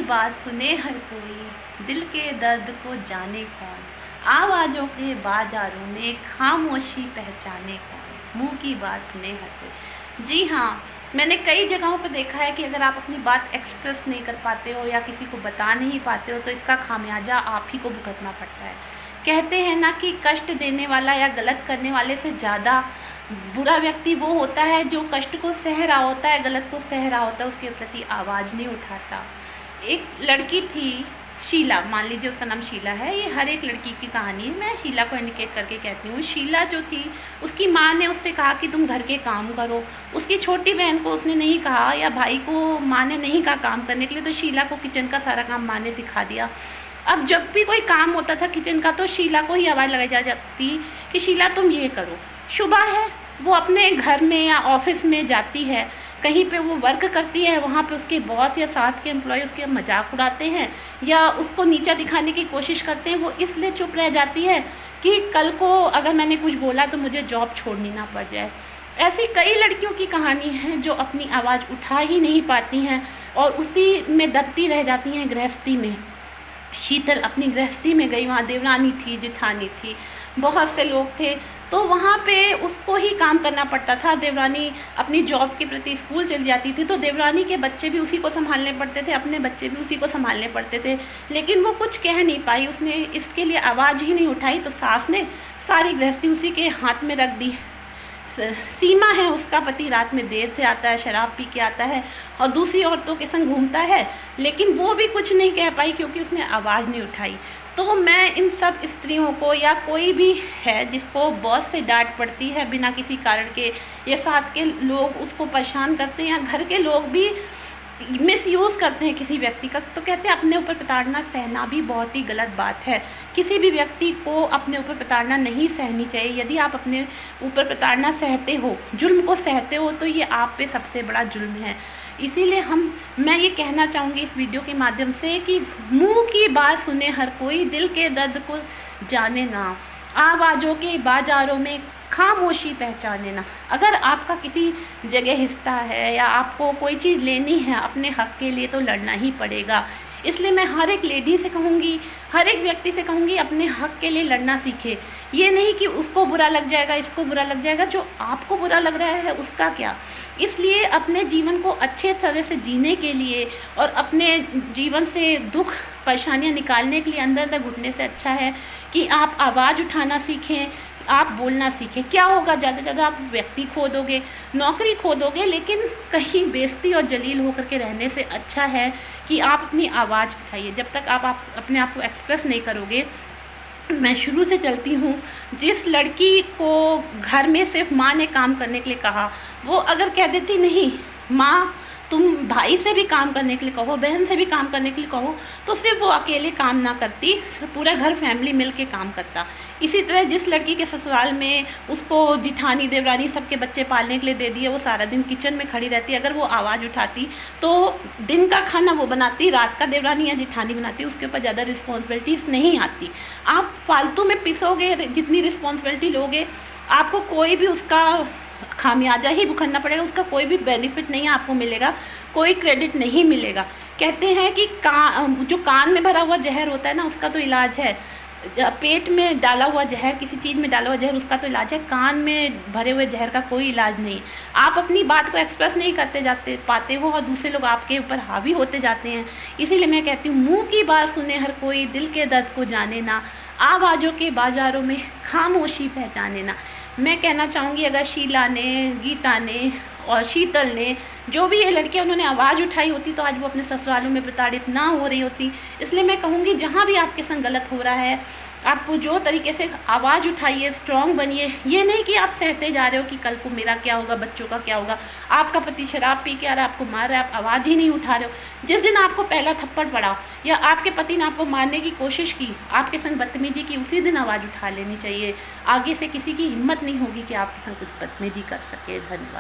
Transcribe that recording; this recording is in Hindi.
बात सुने हर कोई, दिल के दर्द को जाने कौन। आवाज़ों के बाजारों में खामोशी पहचाने कौन। मुँह की बात सुने हर कोई। जी हाँ, मैंने कई जगहों पर देखा है कि अगर आप अपनी बात एक्सप्रेस नहीं कर पाते हो या किसी को बता नहीं पाते हो तो इसका खामियाजा आप ही को भुगतना पड़ता है। कहते हैं ना कि कष्ट देने वाला या गलत करने वाले से ज़्यादा बुरा व्यक्ति वो होता है जो कष्ट को सह रहा होता है, गलत को सह रहा होता है, उसके प्रति आवाज़ नहीं उठाता। एक लड़की थी शीला, मान लीजिए उसका नाम शीला है। ये हर एक लड़की की कहानी है, मैं शीला को इंडिकेट करके कहती हूँ। शीला जो थी, उसकी माँ ने उससे कहा कि तुम घर के काम करो। उसकी छोटी बहन को उसने नहीं कहा या भाई को माँ ने नहीं कहा काम करने के लिए, तो शीला को किचन का सारा काम माँ ने सिखा दिया। अब जब भी कोई काम होता था किचन का तो शीला को ही आवाज़ लगाई जाती कि शीला तुम ये करो। सुबह है, वो अपने घर में या ऑफिस में जाती है, कहीं पे वो वर्क करती है, वहाँ पे उसके बॉस या साथ के एम्प्लॉय उसके मजाक उड़ाते हैं या उसको नीचा दिखाने की कोशिश करते हैं। वो इसलिए चुप रह जाती है कि कल को अगर मैंने कुछ बोला तो मुझे जॉब छोड़नी ना पड़ जाए। ऐसी कई लड़कियों की कहानी है जो अपनी आवाज़ उठा ही नहीं पाती हैं और उसी में दबती रह जाती हैं गृहस्थी में। शीतल अपनी गृहस्थी में गई, वहाँ देवरानी थी, जेठानी थी, बहुत से लोग थे, तो वहाँ पे उसको ही काम करना पड़ता था। देवरानी अपनी जॉब के प्रति स्कूल चली जाती थी तो देवरानी के बच्चे भी उसी को संभालने पड़ते थे, अपने बच्चे भी उसी को संभालने पड़ते थे, लेकिन वो कुछ कह नहीं पाई, उसने इसके लिए आवाज़ ही नहीं उठाई। तो सास ने सारी गृहस्थी उसी के हाथ में रख दी। सीमा है, उसका पति रात में देर से आता है, शराब पी के आता है और दूसरी औरतों के संग घूमता है, लेकिन वो भी कुछ नहीं कह पाई क्योंकि उसने आवाज़ नहीं उठाई। तो मैं इन सब स्त्रियों को या कोई भी है जिसको बॉस से डांट पड़ती है बिना किसी कारण के, या साथ के लोग उसको परेशान करते हैं या घर के लोग भी मिसयूज़ करते हैं किसी व्यक्ति का, तो कहते हैं अपने ऊपर प्रताड़ना सहना भी बहुत ही गलत बात है। किसी भी व्यक्ति को अपने ऊपर प्रताड़ना नहीं सहनी चाहिए। यदि आप अपने ऊपर प्रताड़ना सहते हो, जुल्म को सहते हो, तो ये आप पे सबसे बड़ा जुल्म है। इसीलिए मैं ये कहना चाहूँगी इस वीडियो के माध्यम से कि मुँह की बात सुने हर कोई, दिल के दर्द को जाने ना। आवाज़ों के बाजारों में खामोशी पहचाने ना। अगर आपका किसी जगह हिस्सा है या आपको कोई चीज़ लेनी है अपने हक़ के लिए तो लड़ना ही पड़ेगा। इसलिए मैं हर एक लेडी से कहूँगी, हर एक व्यक्ति से कहूँगी, अपने हक़ के लिए लड़ना सीखे। ये नहीं कि उसको बुरा लग जाएगा, इसको बुरा लग जाएगा, जो आपको बुरा लग रहा है उसका क्या। इसलिए अपने जीवन को अच्छे तरह से जीने के लिए और अपने जीवन से दुख परेशानियाँ निकालने के लिए अंदर तक घुटने से अच्छा है कि आप आवाज़ उठाना सीखें, आप बोलना सीखें। क्या होगा, ज़्यादा से ज़्यादा आप व्यक्ति खो दोगे, नौकरी खो दोगे, लेकिन कहीं बेइज्जती और जलील होकर के रहने से अच्छा है कि आप अपनी आवाज़ उठाइए। जब तक आप अपने आप को एक्सप्रेस नहीं करोगे। मैं शुरू से चलती हूँ, जिस लड़की को घर में सिर्फ माँ ने काम करने के लिए कहा, वो अगर कह देती नहीं माँ तुम भाई से भी काम करने के लिए कहो, बहन से भी काम करने के लिए कहो, तो सिर्फ वो अकेले काम ना करती, पूरा घर फैमिली मिल के काम करता। इसी तरह जिस लड़की के ससुराल में उसको जिठानी देवरानी सबके बच्चे पालने के लिए दे दिए, वो सारा दिन किचन में खड़ी रहती, अगर वो आवाज़ उठाती तो दिन का खाना वो बनाती, रात का देवरानी या जिठानी बनाती, उसके ऊपर ज़्यादा रिस्पॉन्सिबिलिटीज़ नहीं आती। आप फालतू में पिसोगे, जितनी रिस्पॉन्सिबिलिटी लोगे आपको कोई भी उसका खामियाजा ही भुगतना पड़ेगा, उसका कोई भी बेनिफिट नहीं आपको मिलेगा, कोई क्रेडिट नहीं मिलेगा। कहते हैं कि जो कान में भरा हुआ जहर होता है ना, उसका तो इलाज है। पेट में डाला हुआ जहर, किसी चीज़ में डाला हुआ जहर, उसका तो इलाज है। कान में भरे हुए जहर का कोई इलाज नहीं। आप अपनी बात को एक्सप्रेस नहीं करते पाते हो और दूसरे लोग आपके ऊपर हावी होते जाते हैं। इसीलिए मैं कहती हूँ, मुँह की बात सुने हर कोई, दिल के दर्द को जाने ना। आवाज़ों के बाजारों में खामोशी पहचाने ना। मैं कहना चाहूँगी, अगर शीला ने, गीता ने और शीतल ने, जो भी ये लड़कियाँ, उन्होंने आवाज़ उठाई होती तो आज वो अपने ससुरालों में प्रताड़ित ना हो रही होती। इसलिए मैं कहूँगी, जहाँ भी आपके संग गलत हो रहा है, आप जो तरीके से आवाज़ उठाइए, स्ट्रॉन्ग बनिए। ये नहीं कि आप सहते जा रहे हो कि कल को मेरा क्या होगा, बच्चों का क्या होगा। आपका पति शराब पी के आ रहा है, आपको मार रहा है, आप आवाज़ ही नहीं उठा रहे हो। जिस दिन आपको पहला थप्पड़ पड़ा या आपके पति ने आपको मारने की कोशिश की, आपके संग बदतमीजी की, उसी दिन आवाज़ उठा लेनी चाहिए। आगे से किसी की हिम्मत नहीं होगी कि आपके संग कुछ बदतमीजी कर सके। धन्यवाद।